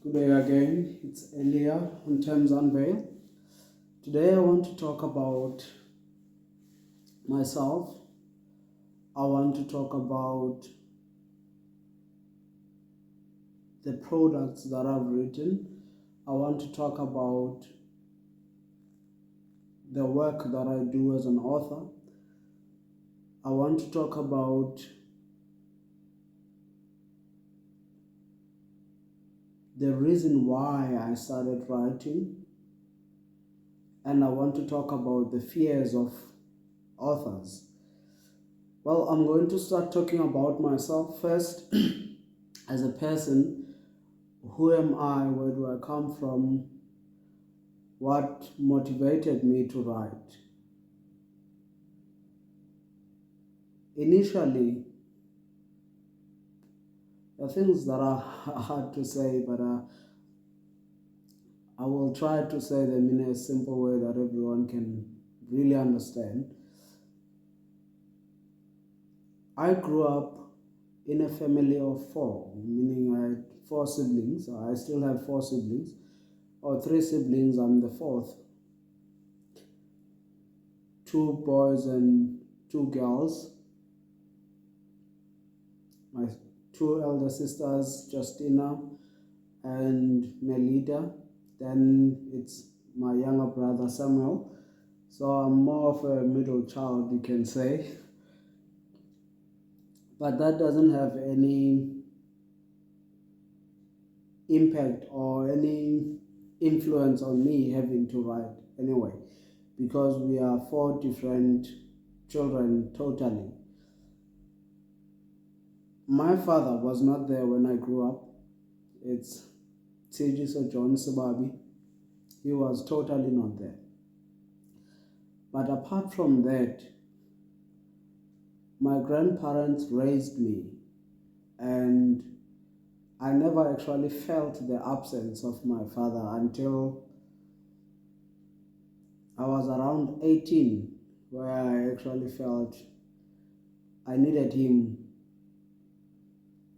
Good day again. It's Elia on Thames Unveil. Today I want to talk about myself. I want to talk about the products that I've written. I want to talk about the work that I do as an author. I want to talk about the reason why I started writing, and I want to talk about the fears of authors. Well, I'm going to start talking about myself first. As a person, who am I? Where do I come from? What motivated me to write? Initially, the things that are hard to say, but I will try to say them in a simple way that everyone can really understand. I grew up in a family of four, meaning I had four siblings. I still have four siblings, or three siblings. I'm the fourth. Two boys and two girls. My two elder sisters, Justina and Melita. Then it's my younger brother, Samuel. So I'm more of a middle child, you can say. But that doesn't have any impact or any influence on me having to write anyway, because we are four different children totally. My father was not there when I grew up. It's Tsejiso John Sibabi. He was totally not there. But apart from that, my grandparents raised me, and I never actually felt the absence of my father until I was around 18, where I actually felt I needed him.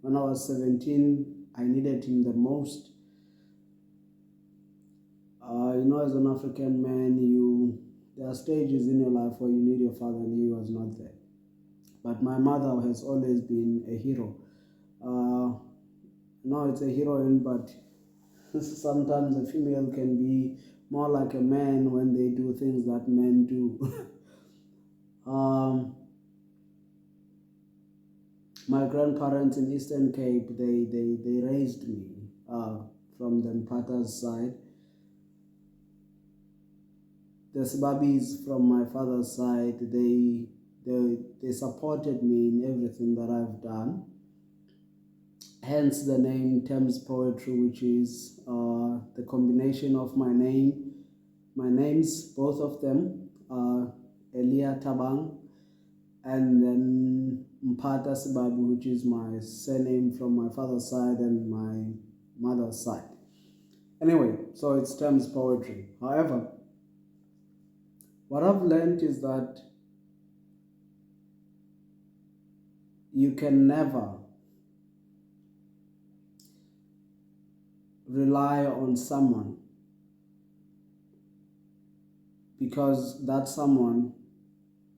When I was 17, I needed him the most. As an African man, there are stages in your life where you need your father, and he was not there. But my mother has always been a hero. No, it's a heroine, but sometimes a female can be more like a man when they do things that men do. My grandparents in Eastern Cape, they raised me from the Mpatas side. The Sibabis from my father's side, they supported me in everything that I've done. Hence the name Thames Poetry, which is the combination of my names, both of them, Elia Tabang, and then Mpata Sibabu, which is my surname from my father's side and my mother's side. Anyway, so it's Thames Poetry. However, what I've learned is that you can never rely on someone, because that someone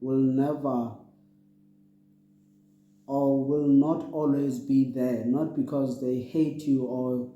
will never or will not always be there, not because they hate you or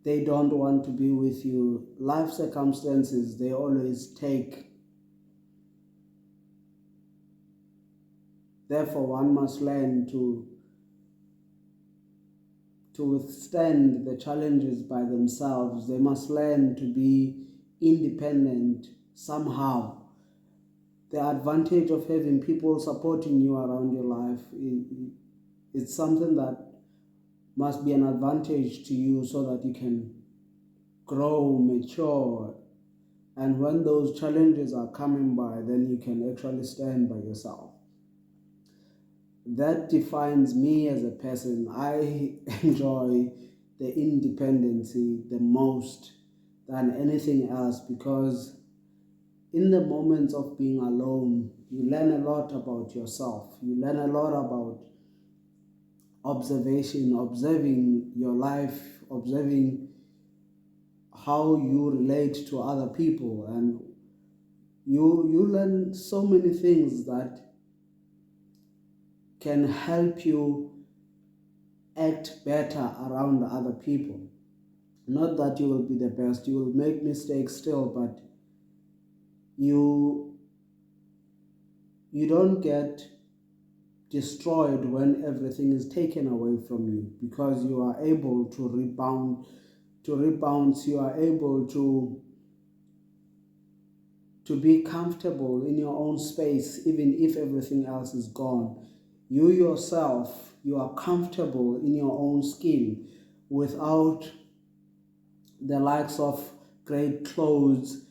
they don't want to be with you. Life circumstances, they always take. Therefore, one must learn to withstand the challenges by themselves. They must learn to be independent somehow. The advantage of having people supporting you around your life, it's something that must be an advantage to you so that you can grow, mature, and when those challenges are coming by, then you can actually stand by yourself. That defines me as a person. I enjoy the independency the most than anything else, because in the moments of being alone, you learn a lot about yourself. You learn a lot about observing your life observing how you relate to other people, and you learn so many things that can help you act better around other people. Not that you will be the best, you will make mistakes still, but you don't get destroyed when everything is taken away from you, because you are able to rebound, you are able to be comfortable in your own space even if everything else is gone. You yourself, you are comfortable in your own skin without the likes of great clothes,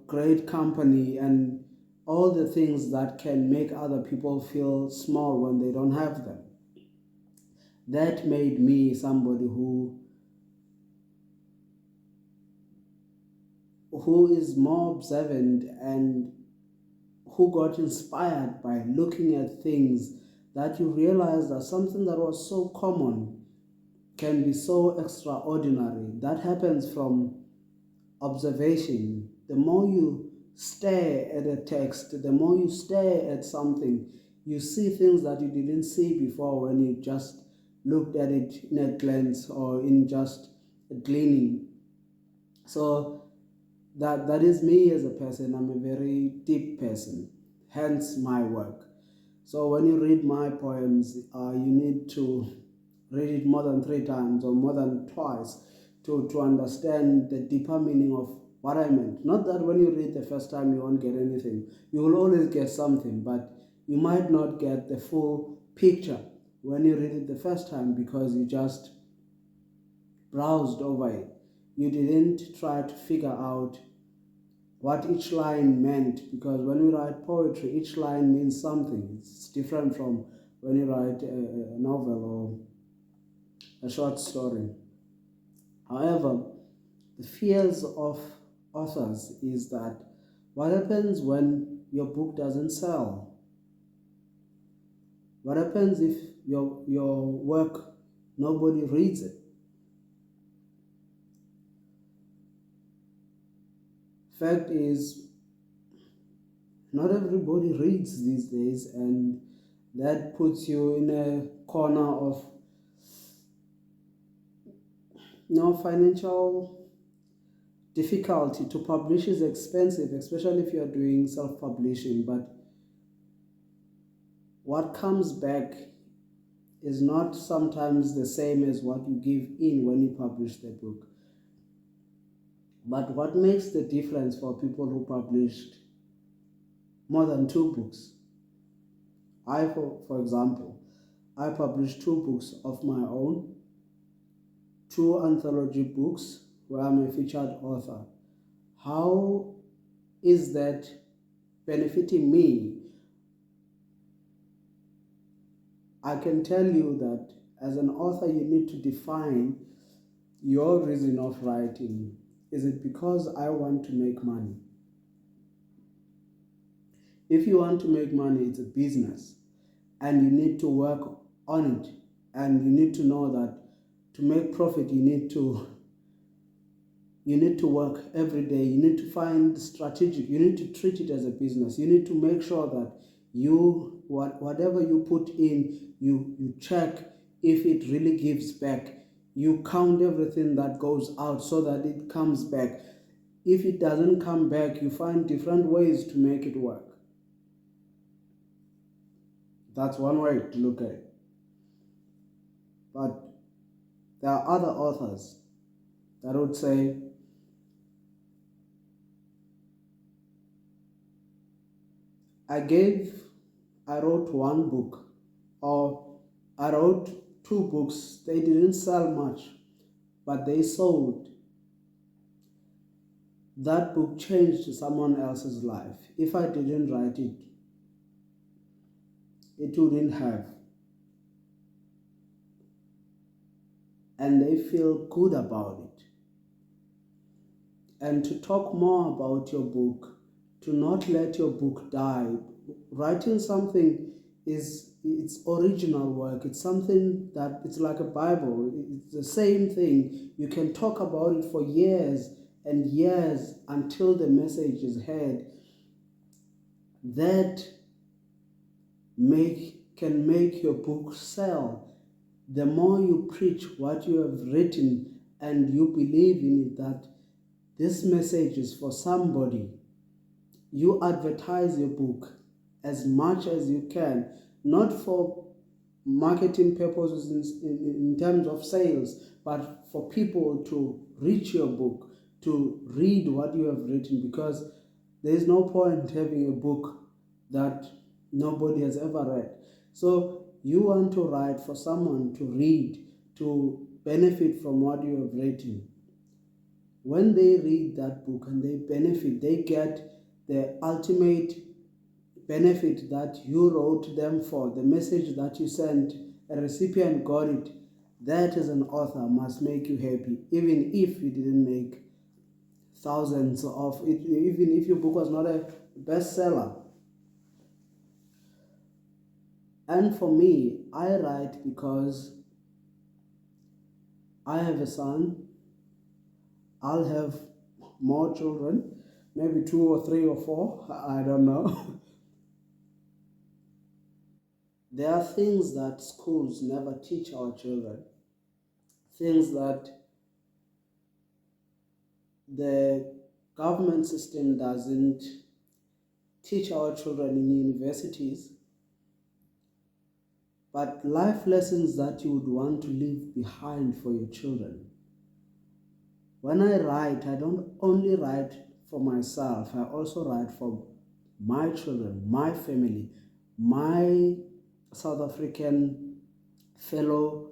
great company, and all the things that can make other people feel small when they don't have them. That made me somebody who is more observant and who got inspired by looking at things that you realize that something that was so common can be so extraordinary. That happens from observation. The more you stare at a text, the more you stare at something, you see things that you didn't see before when you just looked at it in a glance or in just a gleaning. So that is me as a person. I'm a very deep person, hence my work. So when you read my poems, you need to read it more than 3 times or more than twice to understand the deeper meaning of what I meant. Not that when you read the first time you won't get anything. You will always get something, but you might not get the full picture when you read it the first time because you just browsed over it. You didn't try to figure out what each line meant, because when we write poetry, each line means something. It's different from when you write a novel or a short story. However, the fears of authors is that what happens when your book doesn't sell? What happens if your work, nobody reads it? Fact is, not everybody reads these days, and that puts you in a corner of financial difficulty. To publish is expensive, especially if you're doing self-publishing, but what comes back is not sometimes the same as what you give in when you publish the book. But what makes the difference for people who published more than 2 books? For example, I published 2 books of my own, 2 anthology books where I'm a featured author. How is that benefiting me? I can tell you that as an author, you need to define your reason of writing. Is it because I want to make money? If you want to make money, it's a business, and you need to work on it, and you need to know that to make profit, you need to work every day. You need to find strategic. You need to treat it as a business. You need to make sure that whatever you put in, you check if it really gives back. You count everything that goes out so that it comes back. If it doesn't come back, you find different ways to make it work. That's one way to look at it. But there are other authors that would say, I wrote 1 book, or I wrote 2 books. They didn't sell much, but they sold. That book changed someone else's life. If I didn't write it, it wouldn't have. And they feel good about it. And to talk more about your book, to not let your book die. Writing something is its original work. It's something that it's like a Bible. It's the same thing. You can talk about it for years and years until the message is heard. That can make your book sell. The more you preach what you have written and you believe in it, that this message is for somebody, you advertise your book as much as you can, not for marketing purposes in terms of sales, but for people to reach your book, to read what you have written, because there is no point having a book that nobody has ever read. So you want to write for someone to read, to benefit from what you have written. When they read that book and they benefit, they get the ultimate benefit that you wrote them for, the message that you sent, a recipient got it. That as an author must make you happy, even if you didn't make thousands of it, even if your book was not a bestseller. And for me, I write because I have a son. I'll have more children, maybe 2 or 3 or 4, I don't know. There are things that schools never teach our children, things that the government system doesn't teach our children in universities, but life lessons that you would want to leave behind for your children. When I write, I don't only write for myself, I also write for my children, my family, my South African fellow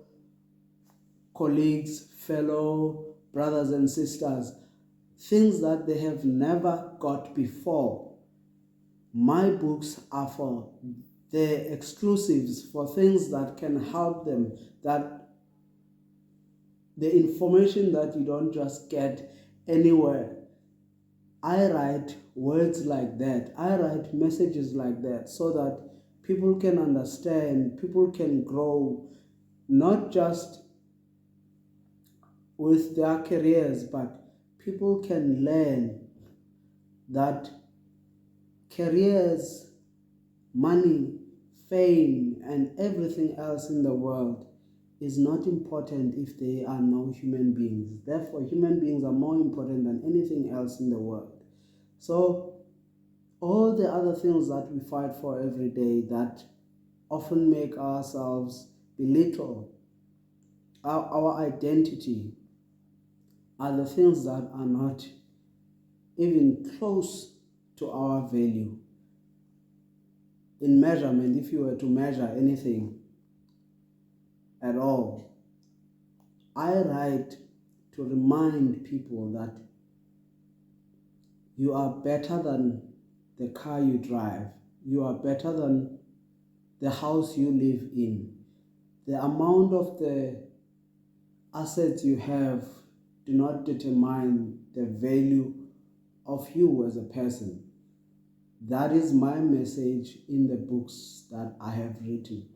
colleagues, fellow brothers and sisters, things that they have never got before. My books are for the exclusives, for things that can help them, that the information that you don't just get anywhere. I write words like that. I write messages like that so that people can understand, people can grow, not just with their careers, but people can learn that careers, money, fame, and everything else in the world is not important if they are no human beings. Therefore, human beings are more important than anything else in the world. So, all the other things that we fight for every day that often make ourselves belittle our identity are the things that are not even close to our value. In measurement, if you were to measure anything at all, I write to remind people that you are better than the car you drive. You are better than the house you live in. The amount of the assets you have do not determine the value of you as a person. That is my message in the books that I have written.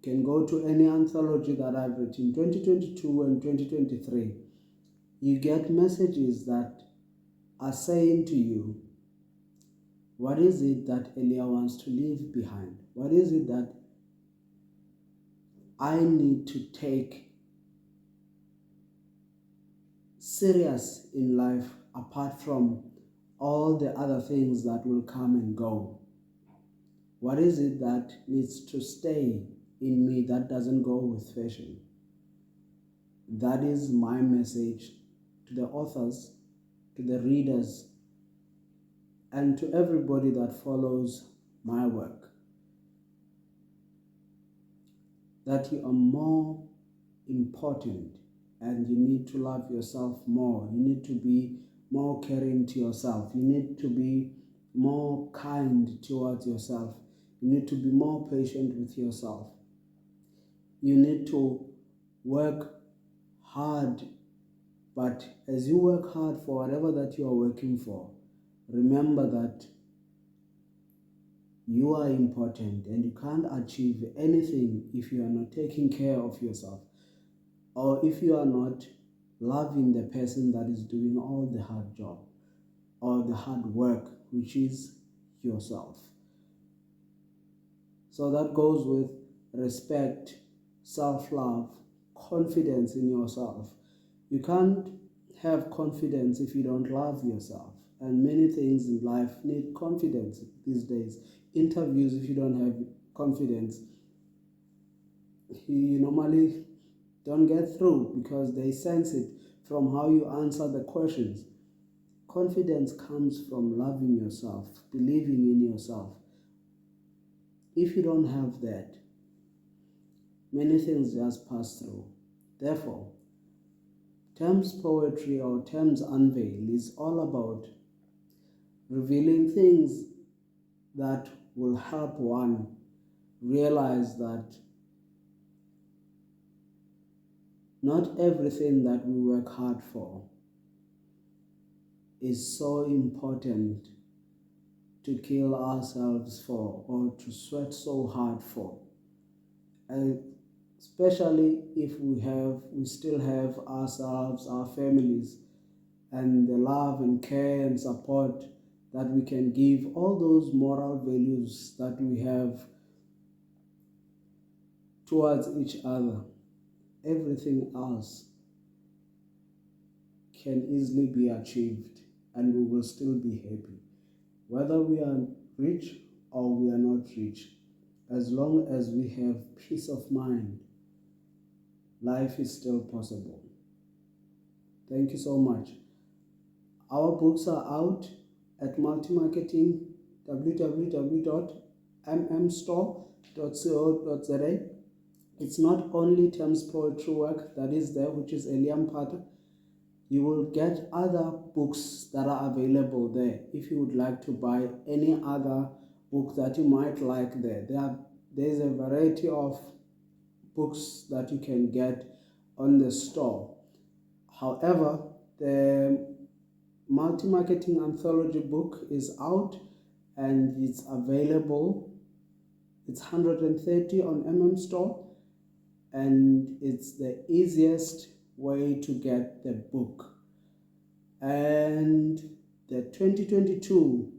You can go to any anthology that I've written, 2022 and 2023. You get messages that are saying to you, what is it that Elia wants to leave behind? What is it that I need to take serious in life apart from all the other things that will come and go? What is it that needs to stay in me that doesn't go with fashion? That is my message to the authors, to the readers, and to everybody that follows my work. That you are more important and you need to love yourself more. You need to be more caring to yourself. You need to be more kind towards yourself. You need to be more patient with yourself. You need to work hard, but as you work hard for whatever that you are working for, remember that You are important, and you can't achieve anything if you are not taking care of yourself, or if you are not loving the person that is doing all the hard job or the hard work, which is yourself. So that goes with respect, self-love, confidence in yourself. You can't have confidence if you don't love yourself. And many things in life need confidence these days. Interviews, if you don't have confidence, you normally don't get through because they sense it from how you answer the questions. Confidence comes from loving yourself, believing in yourself. If you don't have that, many things just pass through. Therefore, Thames Poetry or Thames Unveil is all about revealing things that will help one realize that not everything that we work hard for is so important to kill ourselves for or to sweat so hard for. And especially if we still have ourselves, our families, and the love and care and support that we can give, all those moral values that we have towards each other, everything else can easily be achieved and we will still be happy. Whether we are rich or we are not rich, as long as we have peace of mind, life is still possible. Thank you so much. Our books are out at Multimarketing, www.mmstore.co.za. It's not only Thames Poetry work that is there, which is Eliam Pata. You will get other books that are available there. If you would like to buy any other book that you might like there's a variety of books that you can get on the store. However, the Multi-Marketing Anthology book is out and it's available. It's 130 on Store, and it's the easiest way to get the book. And the 2022,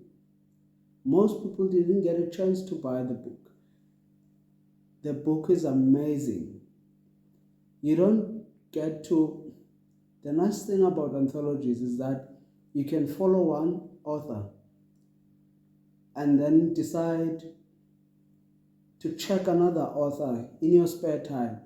most people didn't get a chance to buy the book. The book is amazing. You don't get to... The nice thing about anthologies is that you can follow one author and then decide to check another author in your spare time.